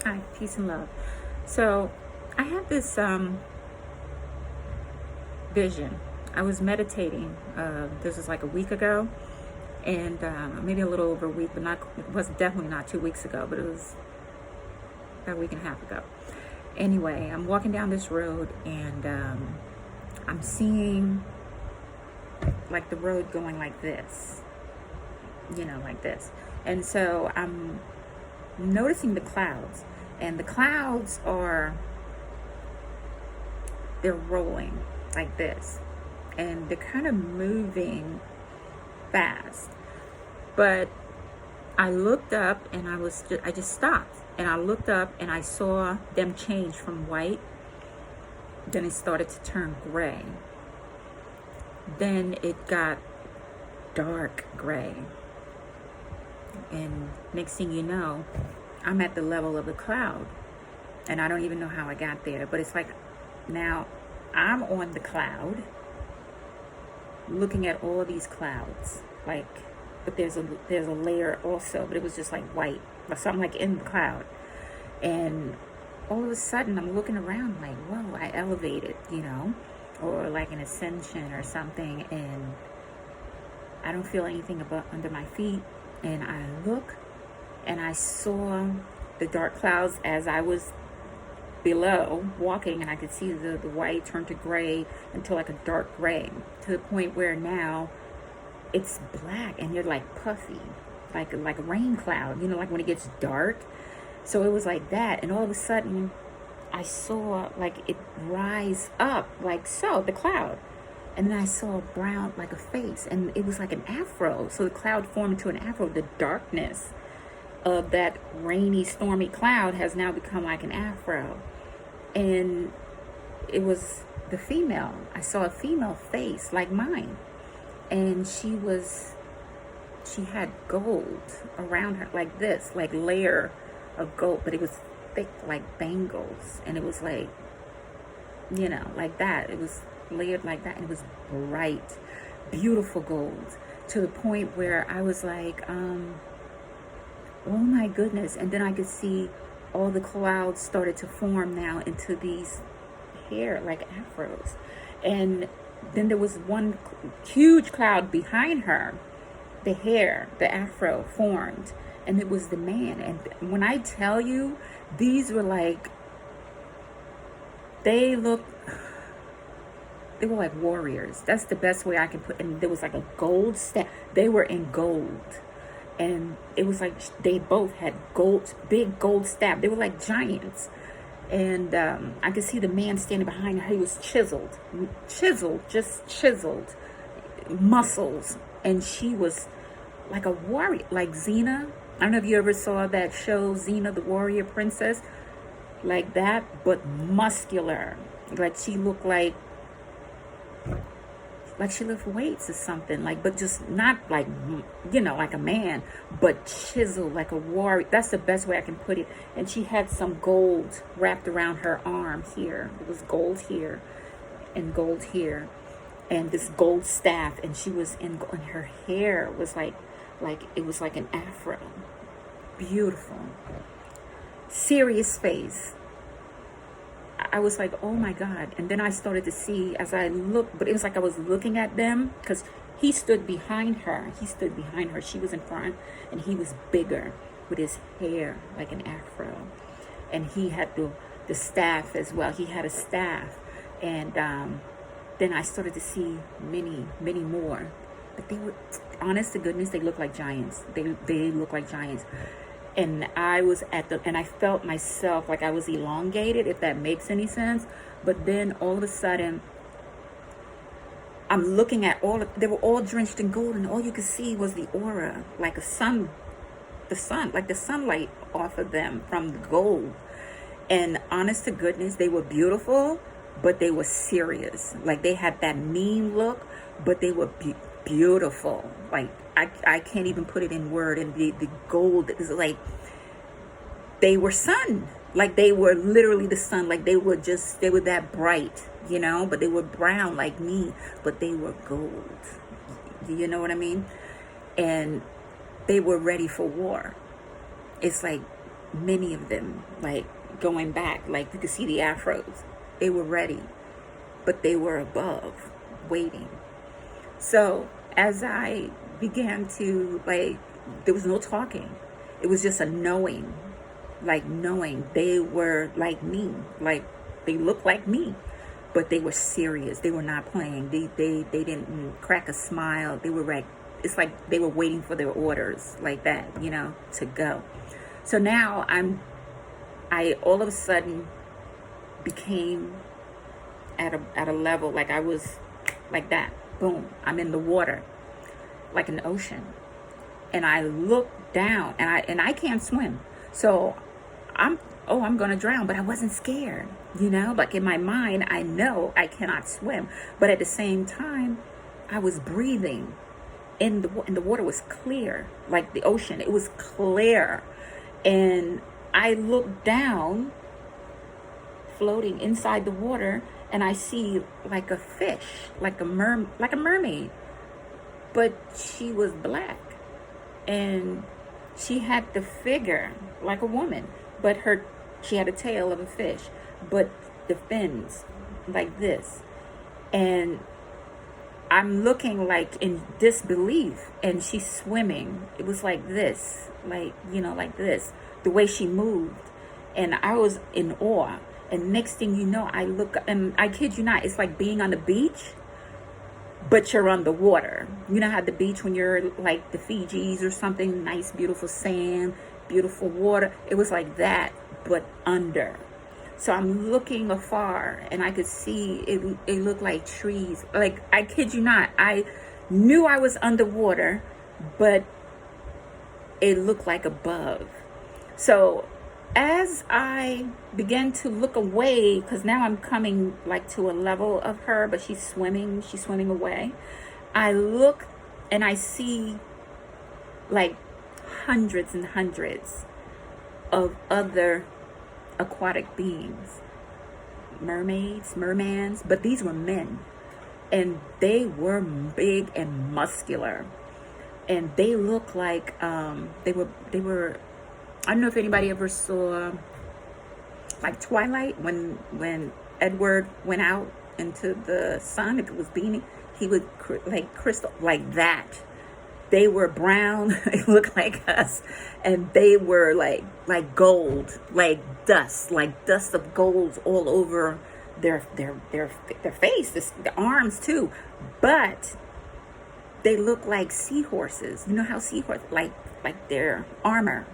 Hi, peace and love. So, I had this vision. I was meditating. This was like a week ago, and maybe a little over a week, but not. It was definitely not 2 weeks ago, but it was about a week and a half ago. Anyway, I'm walking down this road, and I'm seeing like the road going like this, like this, and so I'm noticing the clouds, and the clouds they're rolling like this, and they're kind of moving fast. But I looked up, and I just stopped, and I looked up, and I saw them change from white, then it started to turn gray, then it got dark gray, and next thing you know, I'm at the level of the cloud, and I don't even know how I got there. But it's like now I'm on the cloud looking at all these clouds, like, but there's a layer also, but it was just like white, so I'm like in the cloud, and all of a sudden I'm looking around like, whoa, I elevated, or like an ascension or something, and I don't feel anything under my feet, and I look, and I saw the dark clouds as I was below walking, and I could see the white turn to gray until like a dark gray, to the point where now it's black and you're like puffy, like a rain cloud, like when it gets dark. So it was like that, and all of a sudden I saw like it rise up like so, the cloud, and then I saw brown, like a face, and it was like an afro. So the cloud formed into an afro. The darkness of that rainy, stormy cloud has now become like an afro. And it was the female. I saw a female face like mine. And she had gold around her, like this, like layer of gold, but it was thick like bangles. And it was like, like that. It was layered like that, and it was bright, beautiful gold, to the point where I was like, oh my goodness. And then I could see all the clouds started to form now into these hair, like afros. And then there was one huge cloud behind her. The hair, the afro formed, and it was the man. And when I tell you, these were like, they were like warriors. That's the best way I can put it. And there was like a gold staff. They were in gold. And it was like they both had big gold staff. They were like giants. And I could see the man standing behind her. He was chiseled, just chiseled muscles. And she was like a warrior, like Xena. I don't know if you ever saw that show, Xena, the Warrior Princess, like that, but muscular. Like she looked like she lifted weights or something, like, but just not like, like a man, but chiseled like a warrior. That's the best way I can put it. And she had some gold wrapped around her arm here. It was gold here and gold here, and this gold staff. And she was and her hair was like it was like an afro. Beautiful, serious face. I was like, oh my God. And then I started to see as I looked, but it was like I was looking at them, because he stood behind her. She was in front, and he was bigger with his hair like an afro. And he had the staff as well. He had a staff. And then I started to see many, many more. But they were, honest to goodness, they looked like giants. They looked like giants. And I was and I felt myself like I was elongated, if that makes any sense. But then all of a sudden, I'm looking at they were all drenched in gold, and all you could see was the aura, like the sun, like the sunlight off of them from the gold. And honest to goodness, they were beautiful, but they were serious. Like they had that mean look, but they were beautiful. Like I can't even put it in word. And the gold is like, they were sun. Like they were literally the sun. Like they were that bright, but they were brown like me, but they were gold. You know what I mean? And they were ready for war. It's like many of them, like going back, like you could see the afros. They were ready, but they were above, waiting. So as I began to, like, there was no talking. It was just a knowing, like knowing they were like me, like they looked like me, but they were serious. They were not playing. They didn't crack a smile. They were like, it's like they were waiting for their orders, like that, you know, to go. So now I all of a sudden became at a level, like I was like that. Boom, I'm in the water, like an ocean. And I look down, and I can't swim. So I'm gonna drown, but I wasn't scared, you know? Like in my mind, I know I cannot swim, but at the same time, I was breathing. And the water was clear, like the ocean. It was clear. And I look down, floating inside the water, and I see like a fish, like a mermaid, but she was black, and she had the figure like a woman, but she had a tail of a fish, but the fins like this. And I'm looking like in disbelief, and she's swimming. It was like this, like, you know, like this, the way she moved. And I was in awe. And next thing you know, I look, and I kid you not, it's like being on the beach, but you're on the water. You know how the beach, when you're like the Fijis or something, nice, beautiful sand, beautiful water. It was like that, but under. So I'm looking afar, and I could see it looked like trees. Like, I kid you not, I knew I was underwater, but it looked like above. So as I began to look away, because now I'm coming like to a level of her, but she's swimming away. I look and I see like hundreds and hundreds of other aquatic beings, mermaids, mermans, but these were men, and they were big and muscular, and they looked like they were I don't know if anybody ever saw like Twilight, when Edward went out into the sun, if it was beaming, he would like crystal, like that. They were brown, they looked like us, and they were like gold, like dust of gold all over their face, the arms too. But they look like seahorses. You know how seahorses, like their armor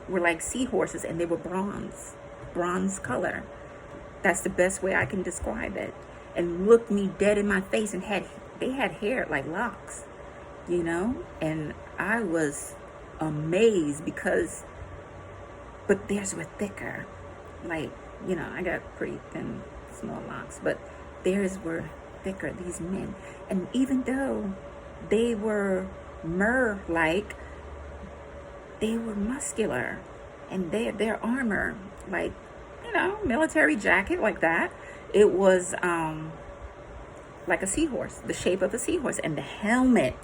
were like seahorses, and they were bronze color. That's the best way I can describe it. And looked me dead in my face, and they had hair like locks, you know. And I was amazed but theirs were thicker. Like, you know, I got pretty thin, small locks, but theirs were thicker, these men. And even though they were like, they were muscular, and their armor, like, you know, military jacket like that. It was like a seahorse, the shape of a seahorse, and the helmet.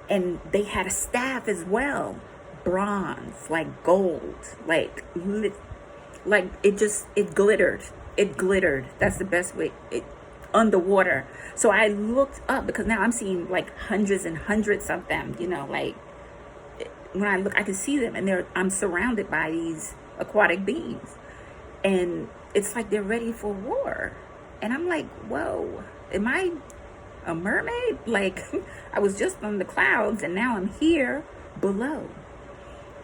And they had a staff as well, bronze, like gold, like it glittered. It glittered. That's the best way. It underwater. So I looked up, because now I'm seeing like hundreds and hundreds of them. You know, like when I look, I can see them, and I'm surrounded by these aquatic beings, and it's like they're ready for war. And I'm like, whoa, am I a mermaid? Like, I was just on the clouds, and now I'm here below.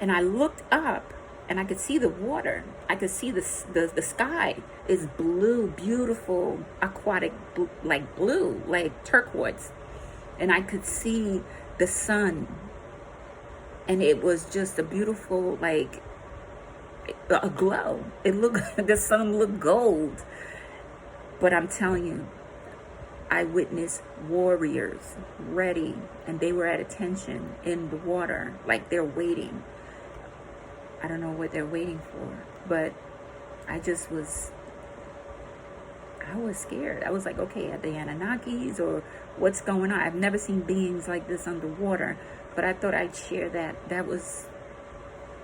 And I looked up, and I could see the water. I could see the sky is blue, beautiful, aquatic, like blue, like turquoise. And I could see the sun. And it was just a beautiful, like, a glow. It looked, the sun looked gold. But I'm telling you, I witnessed warriors ready, and they were at attention in the water, like they're waiting. I don't know what they're waiting for, but I was scared. I was like, okay, are they Anunnakis, or what's going on? I've never seen beings like this underwater, but I thought I'd share that. That was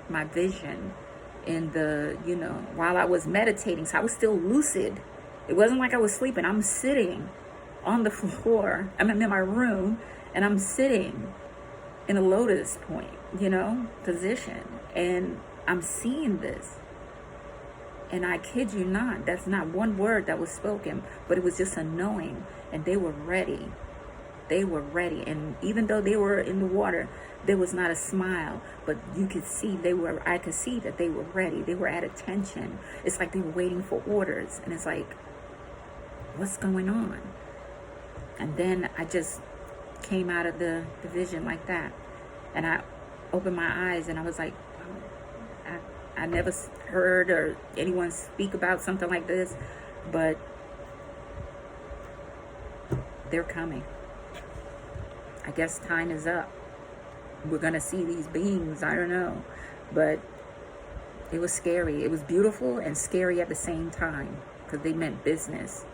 my vision. in the, while I was meditating. So I was still lucid. It wasn't like I was sleeping. I'm sitting on the floor. I'm in my room, and I'm sitting in a lotus point, position. And I'm seeing this. And I kid you not, that's not one word that was spoken, but it was just a knowing. And they were ready. They were ready. And even though they were in the water, there was not a smile, but you could see I could see that they were ready. They were at attention. It's like they were waiting for orders. And it's like, what's going on? And then I just came out of the vision like that. And I opened my eyes, and I was like, I never heard or anyone speak about something like this, but they're coming. I guess time is up. We're going to see these beings. I don't know. But it was scary. It was beautiful and scary at the same time, because they meant business.